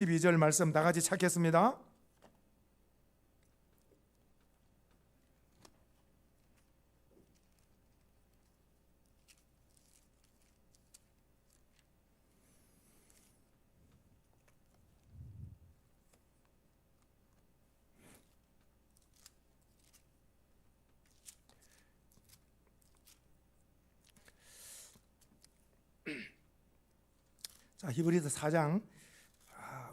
12절 말씀 다 같이 찾겠습니다. 자, 히브리서 4장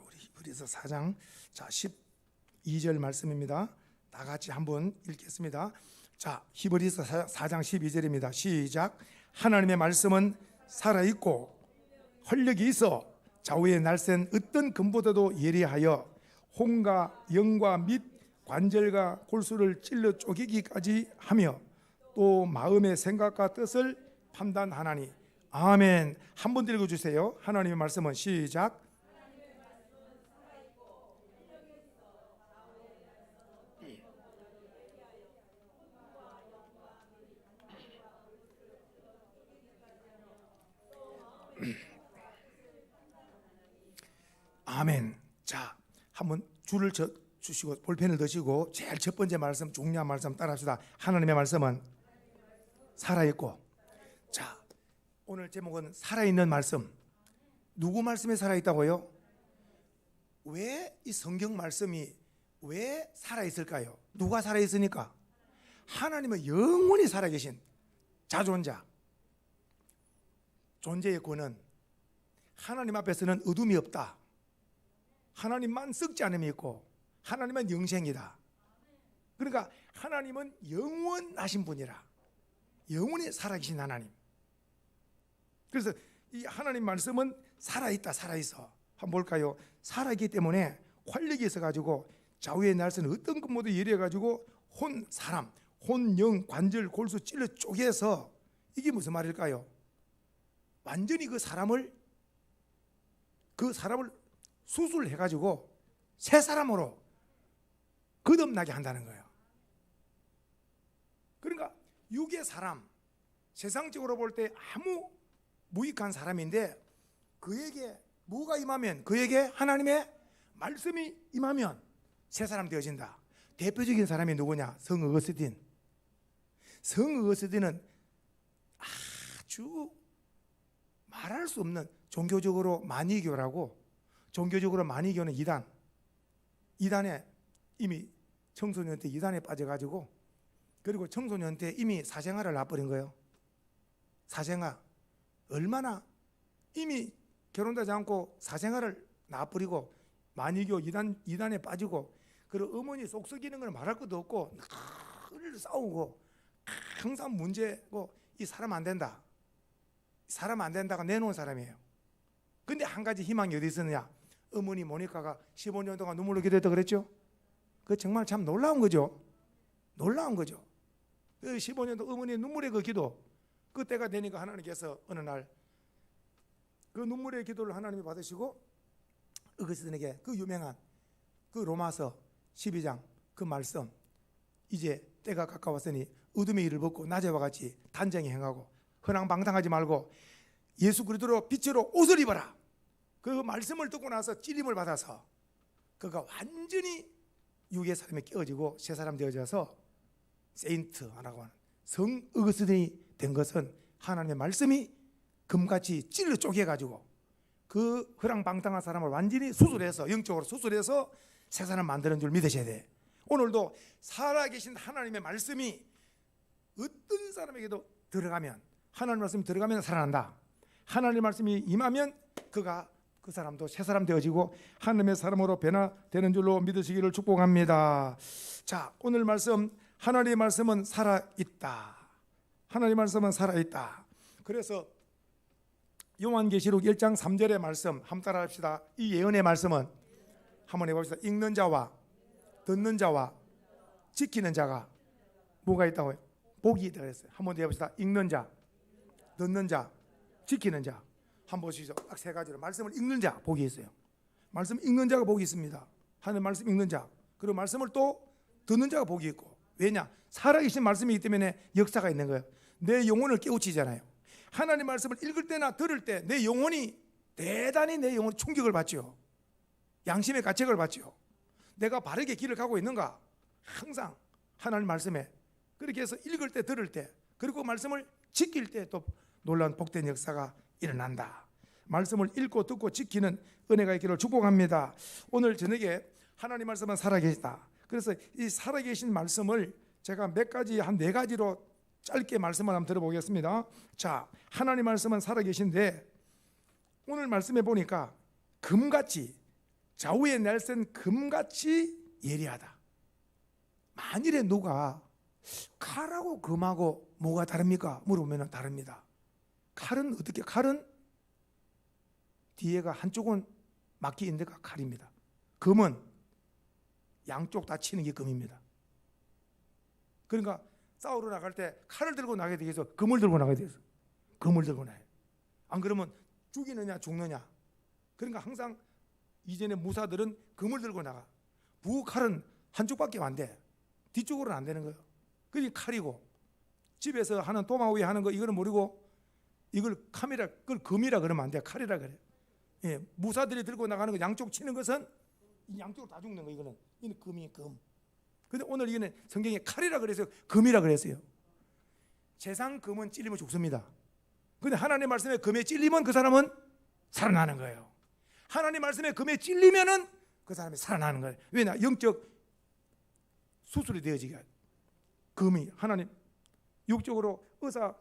우리 히브리서 4장 12절 말씀입니다. 다 같이 한번 읽겠습니다. 자, 히브리서 4장 12절입니다. 시작. 하나님의 말씀은 살아있고 활력이 있어 좌우에 날쌘 어떤 금보다도 예리하여 혼과 영과 및 관절과 골수를 찔러 쪼개기까지 하며 또 마음의 생각과 뜻을 판단하나니. 아멘. 한 번 더 읽어주세요. 하나님의 말씀은 시작. 아멘. 자, 한번 줄을 주시고 볼펜을 드시고 제일 첫 번째 말씀, 중요한 말씀 따라합시다. 하나님의 말씀은 살아있고. 자, 오늘 제목은 살아있는 말씀. 누구 말씀이 살아있다고요? 왜 이 성경 말씀이 왜 살아있을까요? 누가 살아있으니까? 하나님은 영원히 살아계신 자존자. 존재의 권은 하나님 앞에서는 어둠이 없다. 하나님만 썩지 않음이 있고 하나님은 영생이다. 그러니까 하나님은 영원하신 분이라. 영원히 살아계신 하나님. 그래서 이 하나님 말씀은 살아있다. 살아있어. 한번 볼까요? 살아있기 때문에 활력이 있어가지고 좌우의 날선 어떤 것모두 예리해가지고 사람, 혼, 영, 관절, 골수 찔러 쪼개서. 이게 무슨 말일까요? 완전히 그 사람을 수술해가지고 새 사람으로 거듭나게 한다는 거예요. 그러니까 육의 사람, 세상적으로 볼 때 아무 무익한 사람인데 그에게 뭐가 임하면, 그에게 하나님의 말씀이 임하면 새 사람 되어진다. 대표적인 사람이 누구냐? 성 어거스틴. 성 어거스틴은 아주 말할 수 없는 종교적으로 만이교라고, 종교적으로 만이교는 이단에 이미 청소년 때 이단에 빠져가지고, 그리고 청소년 때 이미 사생활을 놔버린 거예요. 사생활. 얼마나 이미 결혼도 하지 않고 사생활을 놔버리고 만이교 이단에 빠지고, 그리고 어머니 속 썩이는 걸 말할 것도 없고 늘 싸우고 항상 문제고, 이 사람 안 된다. 사람 안 된다가 내놓은 사람이에요. 근데 한 가지 희망이 어디 있었느냐? 어머니 모니카가 15년 동안 눈물로 기도했다 그랬죠? 그 정말 참 놀라운 거죠. 놀라운 거죠. 그 15년 동안 어머니의 눈물의 그 기도, 그때가 되니까 하나님께서 어느 날 그 눈물의 기도를 하나님이 받으시고 어거스틴에게 그 유명한 그 로마서 12장 그 말씀, 이제 때가 가까웠으니 어둠의 일을 벗고 낮에와 같이 단정히 행하고 허랑방탕하지 말고 예수 그리스도로 빛으로 옷을 입어라. 그 말씀을 듣고 나서 찔림을 받아서 그가 완전히 육의 사람이 깨어지고 새 사람 되어져서 세인트라고 하는 성 어거스틴이 된 것은 하나님의 말씀이 금같이 찔러 쪼개가지고 그 허랑방탕한 사람을 완전히 수술해서, 영적으로 수술해서 새 사람 만드는 줄 믿으셔야 돼. 오늘도 살아계신 하나님의 말씀이 어떤 사람에게도 들어가면, 하나님 말씀이 들어가면 살아난다. 하나님 말씀이 임하면 그 사람도 새 사람 되어지고 하나님의 사람으로 변화되는 줄로 믿으시기를 축복합니다. 자, 오늘 말씀, 하나님의 말씀은 살아있다. 하나님의 말씀은 살아있다. 그래서 요한계시록 1장 3절의 말씀 한번 따라합시다. 이 예언의 말씀은 한번 해봅시다. 읽는 자와 듣는 자와 지키는 자가 뭐가 있다고요? 복이 있다고 했어요. 한번 더 해봅시다. 읽는 자, 듣는 자, 지키는 자. 한번 보시죠. 딱 세 가지로. 말씀을 읽는 자 복이 있어요. 말씀 읽는 자가 복이 있습니다. 하나님 말씀 읽는 자, 그리고 말씀을 또 듣는 자가 복이 있고. 왜냐? 살아계신 말씀이기 때문에 역사가 있는 거예요. 내 영혼을 깨우치잖아요. 하나님 말씀을 읽을 때나 들을 때 내 영혼이 대단히, 내 영혼이 충격을 받죠. 양심의 가책을 받죠. 내가 바르게 길을 가고 있는가? 항상 하나님 말씀에 그렇게 해서 읽을 때 들을 때 그리고 말씀을 지킬 때 또 놀라운 복된 역사가 일어난다. 말씀을 읽고 듣고 지키는 은혜가 있기를 축복합니다. 오늘 저녁에 하나님 말씀은 살아계시다. 그래서 이 살아계신 말씀을 제가 몇 가지 한 4가지로 짧게 말씀을 한번 들어보겠습니다. 자, 하나님 말씀은 살아계신데 오늘 말씀해 보니까 금같이 좌우에 날선 금같이 예리하다. 만일에 누가 칼하고 금하고 뭐가 다릅니까? 물어보면 다릅니다. 칼은 어떻게? 칼은 뒤에가 한쪽은 막기 있는 데가 칼입니다. 금은 양쪽 다 치는 게 금입니다. 그러니까 싸우러 나갈 때 칼을 들고 나가야 되겠어? 금을 들고 나가야 되겠어? 금을 들고 나가야 돼. 안 그러면 죽이느냐 죽느냐. 그러니까 항상 이전에 무사들은 금을 들고 나가. 부칼은 한쪽밖에 안 돼. 뒤쪽으로는 안 되는 거예요. 그게 칼이고 집에서 하는 도마위에 하는 거 이거는 모르고 이걸 카메라 그걸 금이라 그러면 안 돼. 칼이라 그래. 예, 무사들이 들고 나가는 거 양쪽 치는 것은 양쪽으로 다 죽는 거. 이거는 금이 금. 근데 오늘 이거는 성경에 칼이라 그래서 금이라 그랬어요. 세상 금은 찔리면 죽습니다. 근데 하나님 말씀에 금에 찔리면 그 사람은 살아나는 거예요. 하나님 말씀에 금에 찔리면은 그 사람이 살아나는 거예요. 왜냐? 영적 수술이 되어지게. 금이 하나님 육적으로 의사가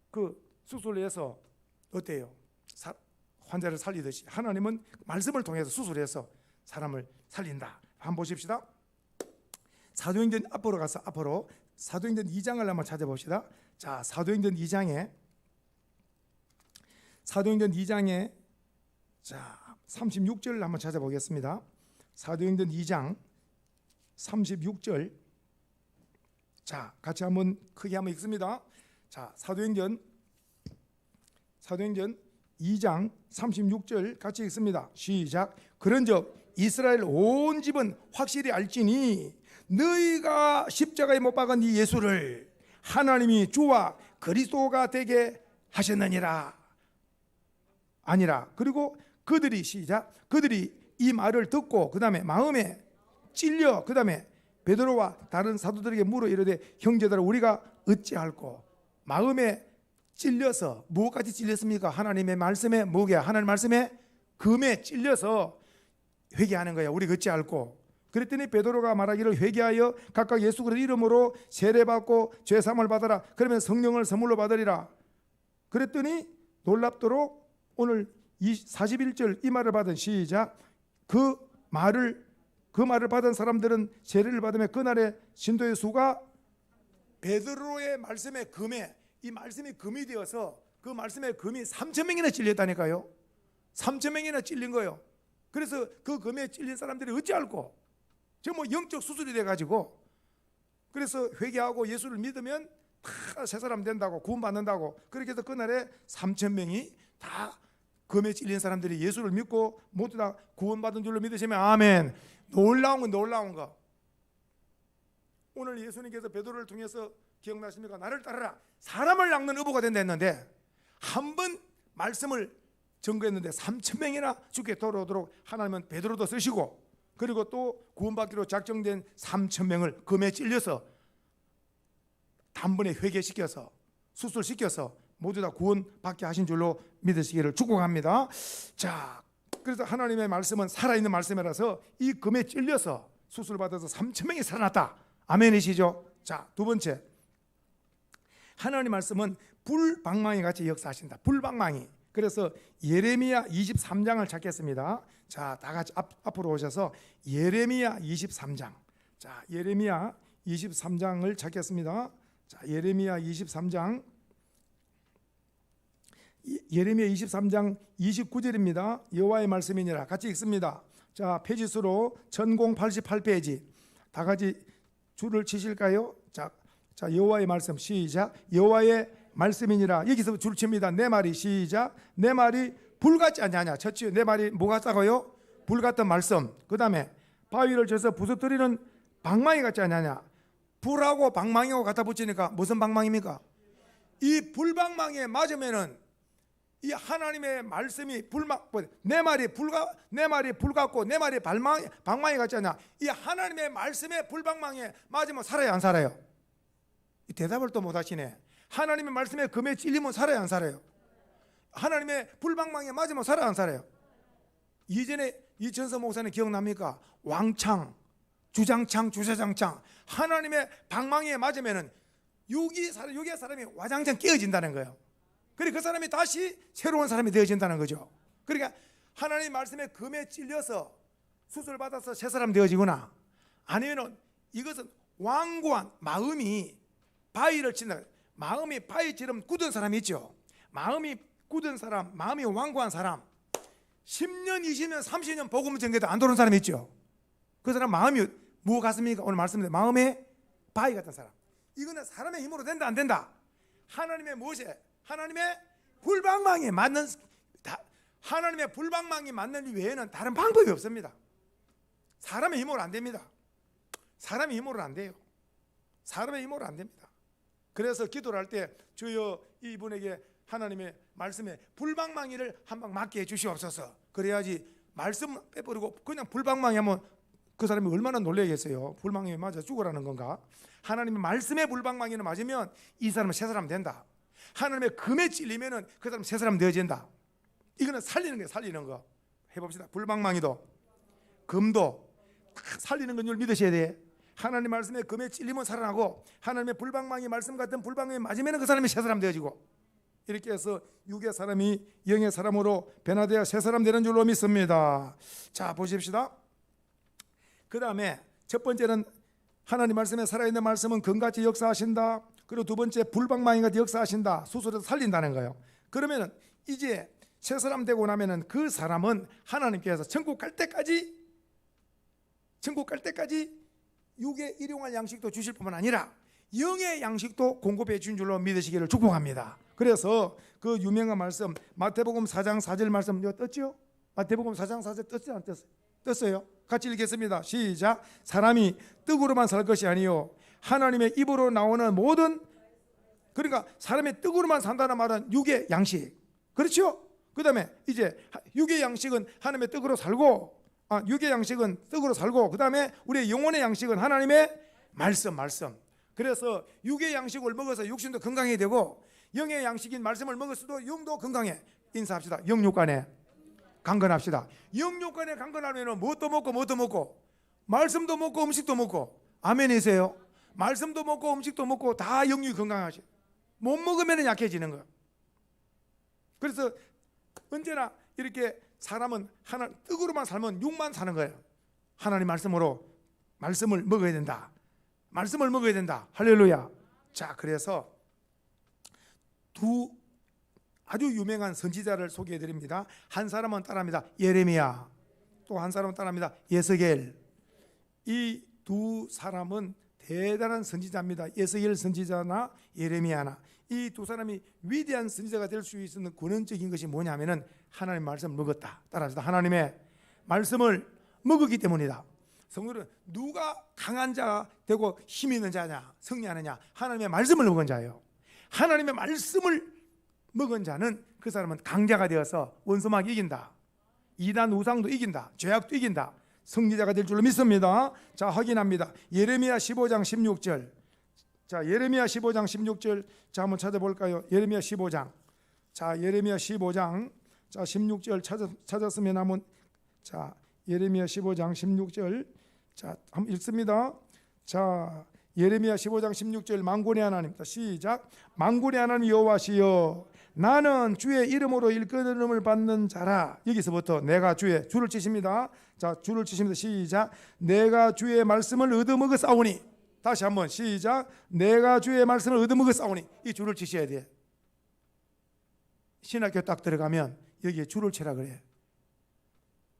그 수술을 해서 어때요? 환자를 살리듯이 하나님은 말씀을 통해서 수술해서 사람을 살린다. 한번 보십시다. 사도행전 앞으로 가서 앞으로 사도행전 2장을 한번 찾아봅시다. 자, 사도행전 2장에 자 36절 한번 찾아보겠습니다. 사도행전 2장 36절. 자, 같이 한번 크게 한번 읽습니다. 자, 사도행전 2장 36절 같이 읽습니다. 시작. 그런즉 이스라엘 온 집은 확실히 알지니 너희가 십자가에 못 박은 이 예수를 하나님이 주와 그리스도가 되게 하셨느니라. 아니라. 그리고 그들이 시작. 그들이 이 말을 듣고 그 다음에 마음에 찔려 그 다음에 베드로와 다른 사도들에게 물어 이르되 형제들아 우리가 어찌할꼬. 마음에 찔려서 무엇까지 찔렸습니까? 하나님의 말씀에 뭐게? 하나님 말씀에 금에 찔려서 회개하는 거야. 우리가 어찌할꼬. 그랬더니 베드로가 말하기를 회개하여 각각 예수 그리스도 이름으로 세례받고 죄사함을 받아라. 그러면 성령을 선물로 받으리라. 그랬더니 놀랍도록 오늘 41절 이 말을 받은 시작. 그 말을 받은 사람들은 세례를 받으면 그날의 신도의 수가 베드로의 말씀에 금에 이 말씀이 금이 되어서 그 말씀에 금이 3,000명이나 찔렸다니까요. 3,000명이나 찔린 거예요. 그래서 그 금에 찔린 사람들이 어찌할꼬. 저 뭐 영적 수술이 돼가지고 그래서 회개하고 예수를 믿으면 다 새 사람 된다고 구원받는다고. 그렇게 해서 그날에 3,000명이 다 금에 찔린 사람들이 예수를 믿고 모두 다 구원받은 줄로 믿으시면 아멘. 놀라운 거. 오늘 예수님께서 베드로를 통해서 기억나십니까? 나를 따르라. 사람을 낚는 어부가 된다 했는데 한 번 말씀을 증거했는데 3,000명이나 죽게 돌아오도록 하나님은 베드로도 쓰시고 그리고 또 구원받기로 작정된 3,000명을 금에 찔려서 단번에 회개시켜서 수술시켜서 모두 다 구원받게 하신 줄로 믿으시기를 축복합니다. 자, 그래서 하나님의 말씀은 살아있는 말씀이라서 이 금에 찔려서 수술받아서 3,000명이 살아났다. 아멘이시죠? 자, 두 번째, 하나님 말씀은 불방망이 같이 역사하신다. 불방망이. 그래서 예레미야 23장을 찾겠습니다. 자, 다 같이 앞으로 오셔서 예레미야 23장. 자, 예레미야 23장을 찾겠습니다. 자, 예레미야 23장 29절입니다. 여호와의 말씀이니라. 같이 읽습니다. 자, 페이지수로 전공 88페이지. 다 같이 줄을 치실까요? 자, 여호와의 말씀 시작. 여호와의 말씀이니라. 여기서 줄 칩니다. 내 말이 시작. 내 말이 불같지 않냐. 첫째, 내 말이 뭐 같다고요? 불 같은 말씀. 그 다음에 바위를 쳐서 부서뜨리는 방망이 같지 않냐. 불하고 방망이하고 갖다 붙이니까 무슨 방망입니까? 이 불방망이에 맞으면은 이 하나님의 말씀이 내 말이 불같고 내 말이 방망이 같지 않냐? 이 하나님의 말씀에 불방망이에 맞으면 살아요, 안 살아요? 이 대답을 또 못 하시네. 하나님의 말씀에 금에 찔리면 살아요, 안 살아요? 하나님의 불방망이에 맞으면 살아요, 안 살아요? 이전에 이천서 목사님 기억납니까? 왕창, 주장창, 주차장창, 하나님의 방망이에 맞으면은 육의 사람이 와장창 깨어진다는 거예요. 그리고 그 사람이 다시 새로운 사람이 되어진다는 거죠. 그러니까 하나님 말씀에 금에 찔려서 수술받아서 새 사람 되어지거나, 아니면 이것은 완고한 마음이 바위를 친다. 마음이 바위처럼 굳은 사람이 있죠. 마음이 굳은 사람, 마음이 완고한 사람, 10년, 20년, 30년 복음 전개도 안 들어온 사람이 있죠. 그 사람 마음이 뭐 같습니까? 오늘 말씀드린 마음의 바위 같은 사람. 이거는 사람의 힘으로 된다, 안 된다? 하나님의 무엇에? 하나님의 불방망이에 맞는, 하나님의 불방망이 맞는 외에는 다른 방법이 없습니다. 사람의 힘으로 안 됩니다. 사람의 힘으로 안 돼요. 사람의 힘으로 안 됩니다. 그래서 기도를 할 때 주여 이분에게 하나님의 말씀에 불방망이를 한 방 맞게 해 주시옵소서. 그래야지 말씀 빼버리고 그냥 불방망이 하면 그 사람이 얼마나 놀라겠어요. 불방망이 맞아 죽으라는 건가? 하나님의 말씀에 불방망이를 맞으면 이 사람은 새 사람 된다. 하나님의 금에 찔리면은 그 사람 새 사람 되어진다. 이거는 살리는 거예요. 살리는 거 해봅시다. 불방망이도 금도 살리는 건 줄 믿으셔야 돼. 하나님 말씀에 금에 찔리면 살아나고, 하나님의 불방망이 말씀 같은 불방망이 맞으면 그 사람이 새 사람 되어지고, 이렇게 해서 육의 사람이 영의 사람으로 변화되어 새 사람 되는 줄로 믿습니다. 자, 보십시다. 그 다음에 첫 번째는 하나님 말씀에 살아있는 말씀은 금같이 역사하신다. 그리고 두 번째 불방망이 같이 역사하신다. 수술해서 살린다는 거예요. 그러면 이제 새 사람 되고 나면은 그 사람은 하나님께서 천국 갈 때까지 육의 일용할 양식도 주실 뿐만 아니라 영의 양식도 공급해 준 줄로 믿으시기를 축복합니다. 그래서 그 유명한 말씀 마태복음 4장 4절 말씀 이거 떴죠? 마태복음 4장 4절 떴지 안 떴어요? 떴어요. 같이 읽겠습니다. 시작. 사람이 떡으로만 살 것이 아니요 하나님의 입으로 나오는 모든, 그러니까 사람의 떡으로만 산다는 말은 육의 양식, 그렇죠? 그 다음에 이제 육의 양식은 하나님의 떡으로 살고, 육의 양식은 떡으로 살고, 그 다음에 우리의 영혼의 양식은 하나님의 말씀. 그래서 육의 양식을 먹어서 육신도 건강해야 되고, 영의 양식인 말씀을 먹었어도 영도 건강해. 인사합시다. 영육간에 강건합시다. 영육간에 강건하면 무엇도 먹고 말씀도 먹고 음식도 먹고, 아멘이세요? 말씀도 먹고 음식도 먹고 다 영육이 건강하시. 못 먹으면 약해지는 거예요. 그래서 언제나 이렇게 사람은 떡으로만 살면 육만 사는 거예요. 하나님 말씀을 먹어야 된다. 말씀을 먹어야 된다. 할렐루야. 자, 그래서 두 아주 유명한 선지자를 소개해 드립니다. 한 사람은 따라합니다. 예레미야. 또 한 사람은 따라합니다. 예스겔. 이 두 사람은 대단한 선지자입니다. 예스겔 선지자나 예레미야나. 이 두 사람이 위대한 선지자가 될 수 있는 근원적인 것이 뭐냐면은 하나님 말씀을 먹었다. 따라합시다. 하나님의 말씀을 먹었기 때문이다. 성도는 누가 강한 자가 되고 힘 있는 자냐, 승리하느냐? 하나님의 말씀을 먹은 자예요. 하나님의 말씀을 먹은 자는 그 사람은 강자가 되어서 원수막 이긴다. 이단 우상도 이긴다. 죄악도 이긴다. 승리자가 될 줄로 믿습니다. 자, 확인합니다. 예레미야 15장 16절. 자, 예레미야 15장 16절. 자, 한번 찾아볼까요? 예레미야 15장. 자, 예레미야 15장. 자, 16절 찾았으면 한번, 자, 예레미야 15장 16절. 자, 한번 읽습니다. 자, 예레미야 15장 16절. 만군의 하나님. 시작. 만군의 하나님 여호와시여, 나는 주의 이름으로 일컬음을 받는 자라. 여기서부터 내가 줄을 치십니다. 자, 줄을 치십니다. 시작. 내가 주의 말씀을 얻어먹어 싸우니. 다시 한번 시작. 내가 주의 말씀을 얻어먹어 싸우니. 이 줄을 치셔야 돼. 신학교 딱 들어가면 여기에 줄을 치라 그래.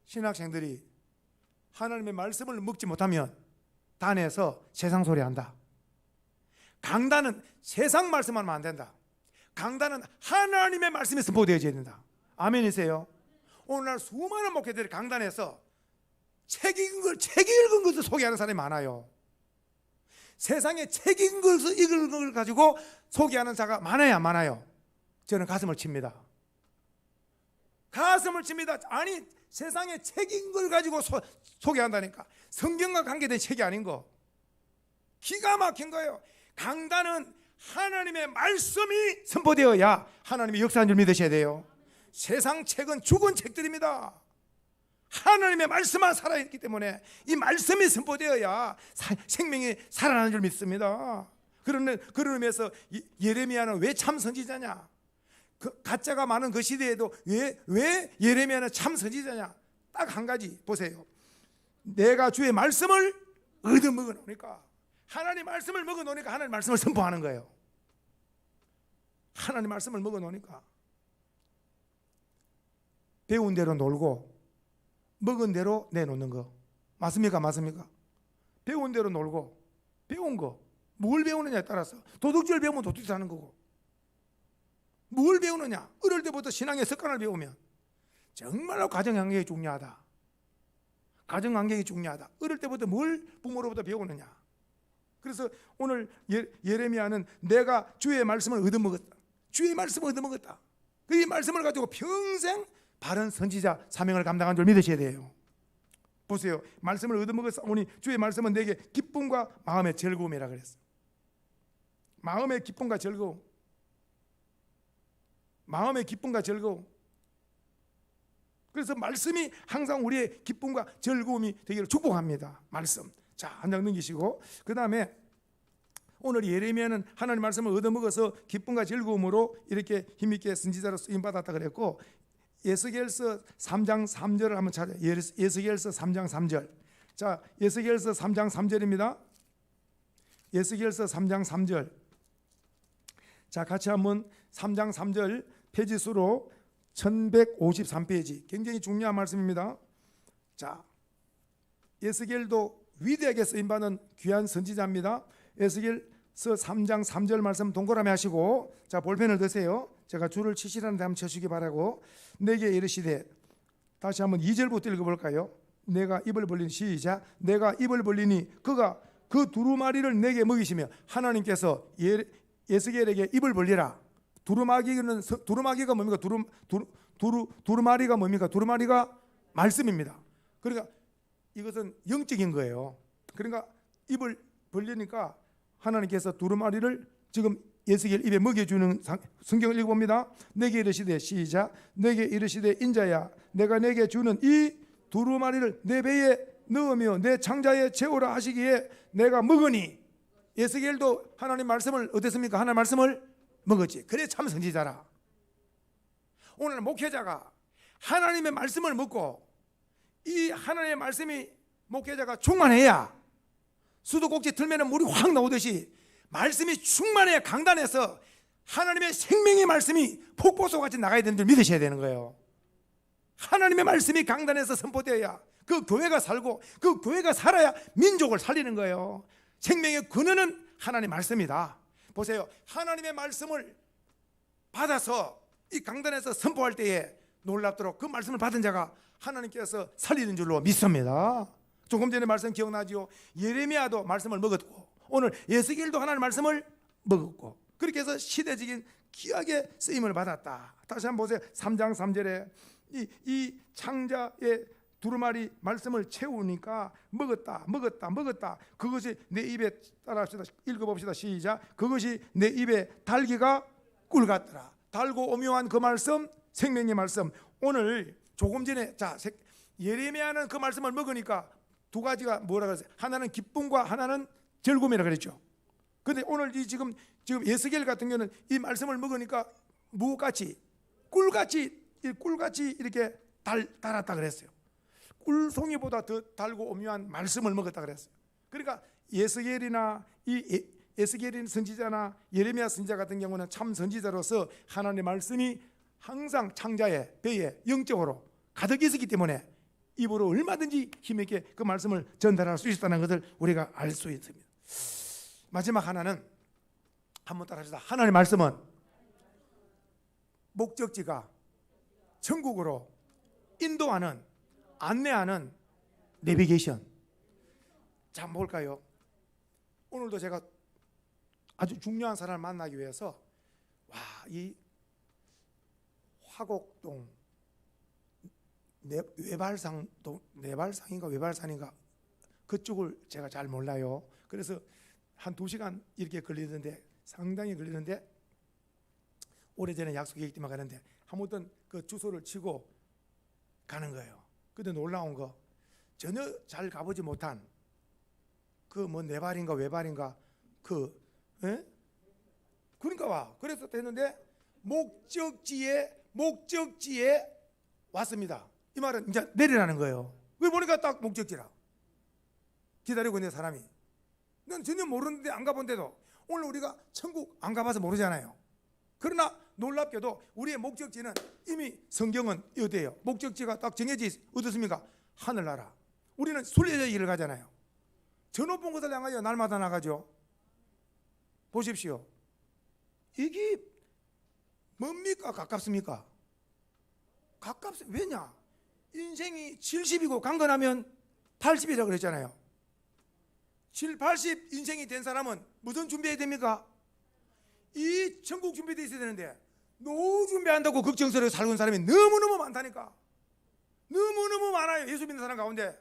신학생들이 하나님의 말씀을 먹지 못하면 단에서 세상 소리 한다. 강단은 세상 말씀하면 안 된다. 강단은 하나님의 말씀에 선포되어져야 된다. 아멘이세요? 오늘날 수많은 목회들이 강단에서 책 읽은 것을 소개하는 사람이 많아요. 세상에 책 읽은 걸 가지고 소개하는 자가 많아요, 안 많아요? 저는 가슴을 칩니다. 가슴을 칩니다. 아니 세상에 책인 걸 가지고 소개한다니까. 성경과 관계된 책이 아닌 거. 기가 막힌 거예요. 강단은 하나님의 말씀이 선포되어야 하나님의 역사인 줄 믿으셔야 돼요. 세상 책은 죽은 책들입니다. 하나님의 말씀만 살아있기 때문에 이 말씀이 선포되어야 생명이 살아나는 줄 믿습니다. 그런 의미에서 예레미야는 왜 참 선지자냐? 가짜가 많은 그 시대에도 왜 예레미야는 참 선지자냐? 딱 한 가지 보세요. 내가 주의 말씀을 얻어먹어 놓으니까, 하나님 말씀을 먹어 놓으니까 하나님 말씀을 선포하는 거예요. 하나님 말씀을 먹어 놓으니까 배운 대로 놀고 먹은 대로 내놓는 거 맞습니까? 맞습니까? 배운 대로 놀고, 배운 거 뭘 배우느냐에 따라서 도둑질 배우면 도둑질 하는 거고, 뭘 배우느냐, 어릴 때부터 신앙의 습관을 배우면 정말로 가정환경이 중요하다. 가정환경이 중요하다. 어릴 때부터 뭘 부모로부터 배우느냐. 그래서 오늘 예레미야는 내가 주의 말씀을 얻어먹었다. 주의 말씀을 얻어먹었다. 그 말씀을 가지고 평생 바른 선지자 사명을 감당한 줄 믿으셔야 돼요. 보세요. 말씀을 얻어먹었사오니 주의 말씀은 내게 기쁨과 마음의 즐거움이라 그랬어요. 마음의 기쁨과 즐거움. 마음의 기쁨과 즐거움. 그래서 말씀이 항상 우리의 기쁨과 즐거움이 되기를 축복합니다. 말씀. 자, 한 장 넘기시고, 그 다음에 오늘 예레미야는 하나님 말씀을 얻어먹어서 기쁨과 즐거움으로 이렇게 힘있게 선지자로 쓰임받았다 그랬고, 에스겔서 3장 3절을 한번 찾아요. 에스겔서 3장 3절. 자, 에스겔서 3장 3절입니다. 에스겔서 3장 3절. 자, 같이 한번 3장 3절 페이지 수로 1153페이지. 굉장히 중요한 말씀입니다. 자, 에스겔도 위대하게 쓰임받은 귀한 선지자입니다. 에스겔서 3장 3절 말씀 동그라미 하시고, 자, 볼펜을 드세요. 제가 줄을 치시라는 데 한번 쳐주시기 바라고. 내게 이르시되, 다시 한번 2절부터 읽어볼까요? 내가 입을 벌리니, 시작. 내가 입을 벌리니 그가 그 두루마리를 내게 먹이시며, 하나님께서 에스겔에게 입을 벌리라. 두루마기가 뭡니까? 두루마리가 뭡니까? 두루마리가 말씀입니다. 그러니까 이것은 영적인 거예요. 그러니까 입을 벌리니까 하나님께서 두루마리를 지금 에스겔 입에 먹여주는 성경을 읽어봅니다. 내게 이르시되, 시작. 내게 이르시되, 인자야, 내가 내게 주는 이 두루마리를 내 배에 넣으며 내 창자에 채우라 하시기에 내가 먹으니. 에스겔도 하나님 말씀을 어땠습니까? 하나님 말씀을 먹었지. 그래 참 선지자라. 오늘 목회자가 하나님의 말씀을 먹고, 이 하나님의 말씀이 목회자가 충만해야, 수도꼭지 틀면 물이 확 나오듯이 말씀이 충만해야 강단에서 하나님의 생명의 말씀이 폭포수같이 나가야 되는 줄 믿으셔야 되는 거예요. 하나님의 말씀이 강단에서 선포되어야 그 교회가 살고, 그 교회가 살아야 민족을 살리는 거예요. 생명의 근원은 하나님의 말씀이다. 보세요. 하나님의 말씀을 받아서 이 강단에서 선포할 때에 놀랍도록 그 말씀을 받은 자가 하나님께서 살리는 줄로 믿습니다. 조금 전에 말씀 기억나지요? 예레미야도 말씀을 먹었고, 오늘 에스겔도 하나님의 말씀을 먹었고, 그렇게 해서 시대적인 귀하게 쓰임을 받았다. 다시 한번 보세요. 3장 3절에 이 창자의 두루마리 말씀을 채우니까 먹었다. 그것이 내 입에, 따라합시다. 읽어봅시다. 시작. 그것이 내 입에 달기가 꿀 같더라. 달고 오묘한 그 말씀, 생명의 말씀. 오늘 조금 전에, 자, 예레미야는 그 말씀을 먹으니까 두 가지가 뭐라 그랬어요? 하나는 기쁨과 하나는 즐거움이라 그랬죠. 그런데 오늘 지금 에스겔 같은 경우는 이 말씀을 먹으니까 무엇같이? 꿀같이 이렇게 달았다 그랬어요. 꿀송이보다 더 달고 오묘한 말씀을 먹었다 그랬어요. 그러니까 에스겔이나 이 에스겔인 선지자나 예레미야 선지자 같은 경우는 참 선지자로서 하나님의 말씀이 항상 창자에, 배에 영적으로 가득 있었기 때문에 입으로 얼마든지 힘있게 그 말씀을 전달할 수 있었다는 것을 우리가 알 수 있습니다. 마지막 하나는 한번 따라합시다. 하나님의 말씀은 목적지가 천국으로 인도하는, 안내하는 내비게이션. 자, 뭘까요? 오늘도 제가 아주 중요한 사람을 만나기 위해서 이 화곡동 외발상도 내발상인가 외발산인가 그쪽을 제가 잘 몰라요. 그래서 한 2시간 이렇게 걸리는데 상당히 걸리는데 오래전에 약속이 때문에 가는데 아무튼 그 주소를 치고 가는 거예요. 근데 놀라운 거 전혀 잘 가보지 못한 그 뭐 내발인가 외발인가 그러니까 와 그래서 됐는데 목적지에 왔습니다. 이 말은 이제 내리라는 거예요. 왜 보니까 딱 목적지라 기다리고 있는 사람이 난 전혀 모르는데 안 가본데도 오늘 우리가 천국 안 가봐서 모르잖아요. 그러나 놀랍게도 우리의 목적지는 이미 성경은 어디예요? 목적지가 딱 정해져 어떻습니까? 하늘나라. 우리는 순례자 길을 가잖아요. 저 높은 곳을 향하여 날마다 나가죠. 보십시오. 이게 뭡니까? 가깝습니까? 가깝습니다. 왜냐? 인생이 70이고 강건하면 80이라고 그랬잖아요. 7, 80 인생이 된 사람은 무슨 준비해야 됩니까? 이 천국 준비되어 있어야 되는데 노후 준비한다고 걱정스러워 살고 있는 사람이 너무너무 많다니까. 너무너무 많아요. 예수 믿는 사람 가운데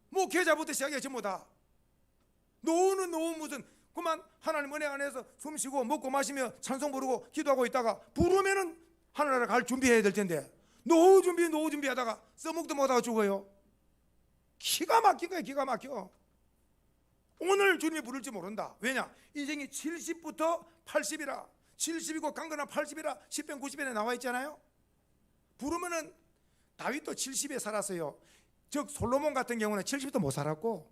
뭐 계좌부터 시작해 전부 다 노후는 노후 무슨 그만 하나님 은혜 안에서 숨 쉬고 먹고 마시며 찬송 부르고 기도하고 있다가 부르면은 하늘나라 갈 준비해야 될 텐데 노후 준비하다가 써먹도 못하고 죽어요. 기가 막힌 거예요. 기가 막혀. 오늘 주님이 부를지 모른다. 왜냐? 인생이 70부터 80이라 70이고 강건한 80이라 10편 90편에 나와 있잖아요. 부르면은 다윗도 70에 살았어요. 즉 솔로몬 같은 경우는 70도 못 살았고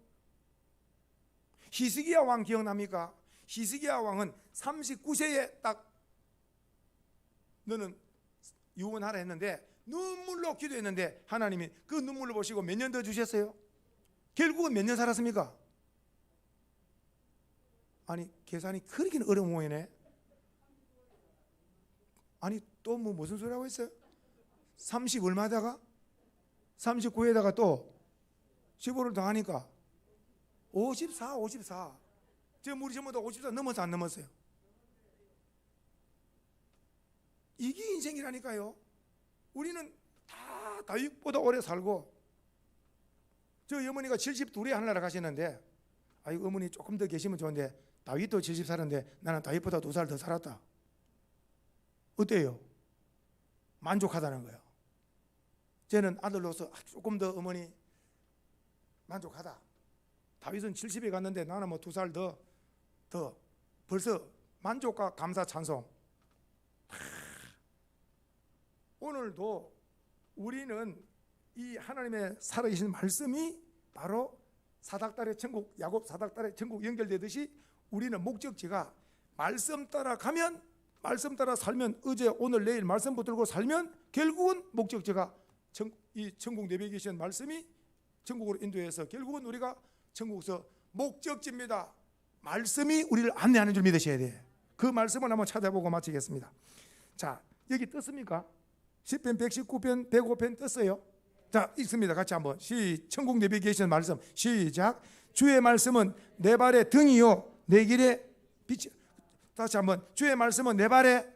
히스기야 왕 기억납니까? 히스기야 왕은 39세에 딱 너는 유언하라 했는데 눈물로 기도했는데 하나님이 그 눈물을 보시고 몇 년 더 주셨어요? 결국은 몇 년 살았습니까? 아니 계산이 그렇게 어려운 모양이네. 아니 또 뭐 무슨 소리 하고 있어요? 30 얼마다가 39에다가 또 15를 더하니까 54. 지금 우리 전부 다 54 넘어서 안 넘었어요. 이게 인생이라니까요. 우리는 다 다윗보다 오래 살고 저희 어머니가 72에 하늘나라 가시는데 아이고 어머니 조금 더 계시면 좋은데 다윗도 70 살았는데 나는 다윗보다 2살 더 살았다. 어때요? 만족하다는 거예요. 저는 아들로서 조금 더 어머니 만족하다. 다윗은 70에 갔는데 나는 뭐 2살 더 벌써 만족과 감사 찬송. 오늘도 우리는 이 하나님의 살아계신 말씀이 바로 사닥달의 천국, 야곱 사닥달의 천국 연결되듯이 우리는 목적지가 말씀 따라 가면 말씀 따라 살면 어제 오늘 내일 말씀 붙들고 살면 결국은 목적지가 이 천국 내비에 계신 말씀이 천국으로 인도해서 결국은 우리가 천국에서 목적지입니다. 말씀이 우리를 안내하는 줄 믿으셔야 돼. 그 말씀을 한번 찾아보고 마치겠습니다. 자, 여기 떴습니까? 10편, 119편, 105편 떴어요. 자, 읽습니다. 같이 한번 천국 내비에 계신 말씀 시작. 주의 말씀은 내 발의 등이요 내 길의 빛이. 다시 한번 주의 말씀은 내 발의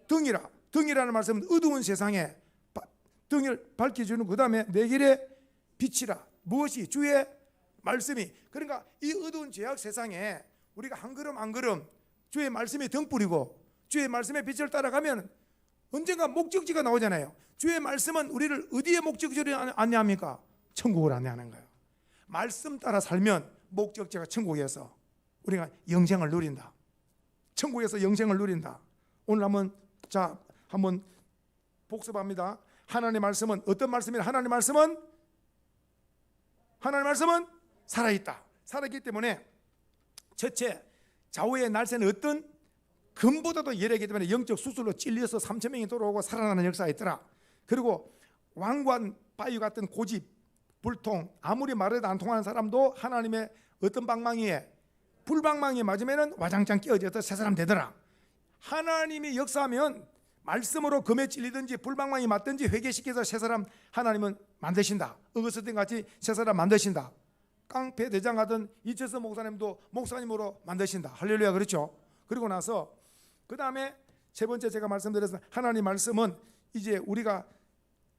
등이라. 등이라는 말씀은 어두운 세상에 등을 밝혀주는 그 다음에 내 길의 빛이라. 무엇이? 주의 말씀이. 그러니까 이 어두운 죄악 세상에 우리가 한 걸음 한 걸음 주의 말씀이 등불이고 주의 말씀의 빛을 따라가면 언젠가 목적지가 나오잖아요. 주의 말씀은 우리를 어디에 목적지를 안내합니까? 천국을 안내하는 거예요. 말씀 따라 살면 목적지가 천국에서 우리가 영생을 누린다. 천국에서 영생을 누린다. 오늘 한번 복습합니다. 하나님의 말씀은 어떤 말씀이냐? 하나님의 말씀은 살아있다. 살아있기 때문에 첫째, 좌우의 날새는 어떤 금보다도 예리하기 때문에 영적 수술로 찔려서 3천 명이 돌아오고 살아나는 역사가 있더라. 그리고 왕관 바위 같은 고집, 불통, 아무리 말해도 안 통하는 사람도 하나님의 어떤 방망이에 불방망이에 맞으면 와장창 끼어져서 새 사람 되더라. 하나님이 역사하면 말씀으로 금에 찔리든지 불방망이 맞든지 회개시켜서 새 사람 하나님은 만드신다. 어거스틴 같이 새 사람 만드신다. 깡패 대장하던 이철서 목사님도 목사님으로 만드신다. 할렐루야. 그렇죠? 그리고 나서 그 다음에 세 번째 제가 말씀드렸습니다. 하나님 말씀은 이제 우리가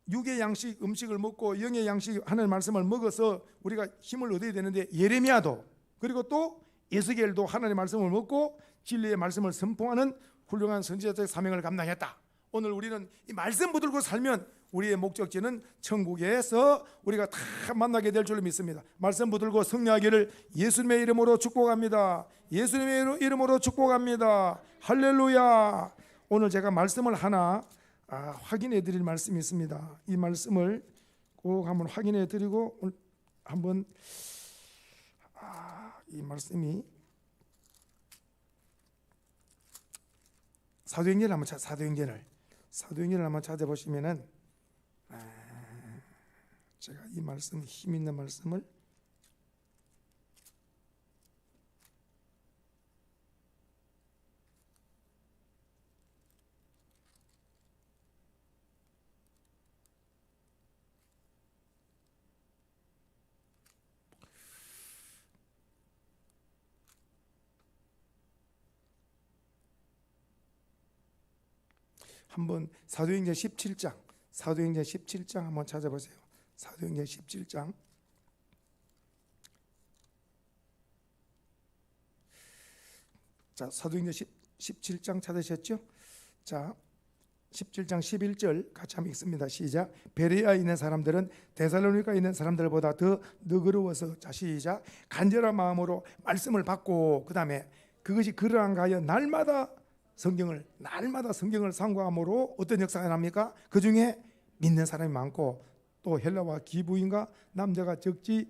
육의 양식 음식을 먹고 영의 양식 하나님의 말씀을 먹어서 우리가 힘을 얻어야 되는데, 예레미야도 그리고 또 에스겔도 하나님의 말씀을 먹고 진리의 말씀을 선포하는 훌륭한 선지자적 사명을 감당했다. 오늘 우리는 이 말씀 붙들고 살면 우리의 목적지는 천국에서 우리가 다 만나게 될 줄로 믿습니다. 말씀 붙들고 승리하기를 예수님의 이름으로 축복합니다. 예수님의 이름으로 축복합니다. 할렐루야. 오늘 제가 말씀을 하나 확인해 드릴 말씀이 있습니다. 이 말씀을 꼭 한번 확인해 드리고 한번 이 말씀이 사도행전을 한번 찾아보시면은 제가 이 말씀, 힘 있는 말씀을 한번 사도행전 17장 한번 찾아보세요. 사도행전 17장. 자, 사도행전 17장 찾으셨죠? 자, 17장 11절 같이 한번 읽습니다. 시작. 베레아에 있는 사람들은 데살로니가에 있는 사람들보다 더 너그러워서, 자 시작, 간절한 마음으로 말씀을 받고, 그 다음에 그것이 그러한가 하여 날마다 성경을 상고함으로 어떤 역사가 납니까? 그 중에 믿는 사람이 많고 또 헬라와 기부인과 남자가 적지.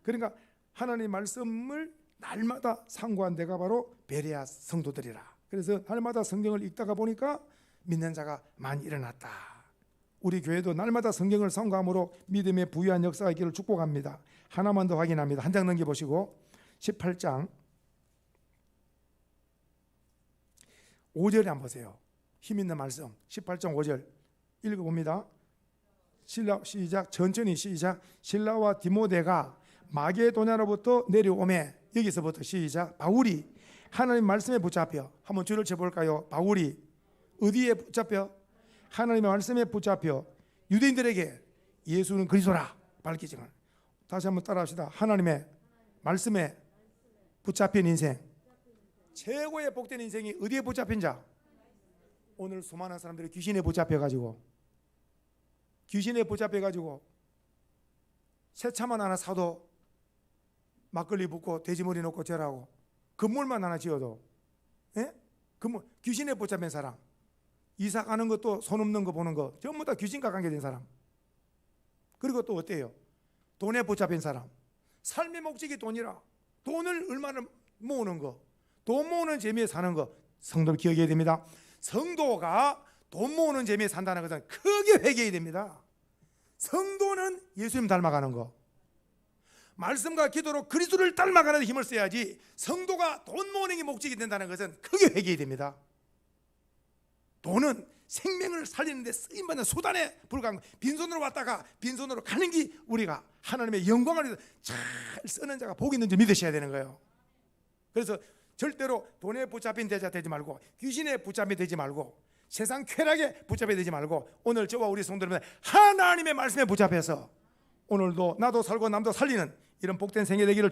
그러니까 하나님의 말씀을 날마다 상고한 데가 바로 베레아 성도들이라. 그래서 날마다 성경을 읽다가 보니까 믿는 자가 많이 일어났다. 우리 교회도 날마다 성경을 상고함으로 믿음의 부유한 역사가 있기를 축복합니다. 하나만 더 확인합니다. 한 장 넘겨보시고 18장 5절에 한번 보세요. 힘 있는 말씀 18장 5절 읽어봅니다. 시작. 천천히 시작. 실라와 디모데가 마게도냐로부터 내려오매, 여기서부터 시작. 바울이 하나님 말씀에 붙잡혀, 한번 줄을 쳐볼까요? 바울이 어디에 붙잡혀? 하나님의 말씀에 붙잡혀 유대인들에게 예수는 그리스도라 밝히지. 다시 한번 따라합시다. 하나님의 말씀에 붙잡힌 인생, 최고의 복된 인생이 어디에 붙잡힌 자? 오늘 수많은 사람들이 귀신에 붙잡혀가지고 새차만 하나 사도 막걸리 붓고 돼지머리 놓고 절하고, 건물만 하나 지어도 건물, 귀신에 붙잡힌 사람, 이사 가는 것도 손 없는 거 보는 거 전부 다 귀신과 관계된 사람. 그리고 또 어때요? 돈에 붙잡힌 사람, 삶의 목적이 돈이라 돈을 얼마나 모으는 거, 돈 모으는 재미에 사는 거, 성도를 기억해야 됩니다. 성도가 돈 모으는 재미에 산다는 것은 크게 회개해야 됩니다. 성도는 예수님 닮아가는 거, 말씀과 기도로 그리스도를 닮아가는 데 힘을 써야지, 성도가 돈 모으는 게 목적이 된다는 것은 크게 회개해야 됩니다. 돈은 생명을 살리는 데 쓰임받는 수단에 불과한, 빈손으로 왔다가 빈손으로 가는 게 우리가 하나님의 영광을 위해서 잘 쓰는 자가 복이 있는 줄 믿으셔야 되는 거예요. 그래서 절대로 돈에 붙잡힌 자 되지 말고, 귀신에 붙잡혀 되지 말고, 세상 쾌락에 붙잡혀 되지 말고, 오늘 저와 우리 성도들은 하나님의 말씀에 붙잡혀서 오늘도 나도 살고 남도 살리는 이런 복된 생애 되기를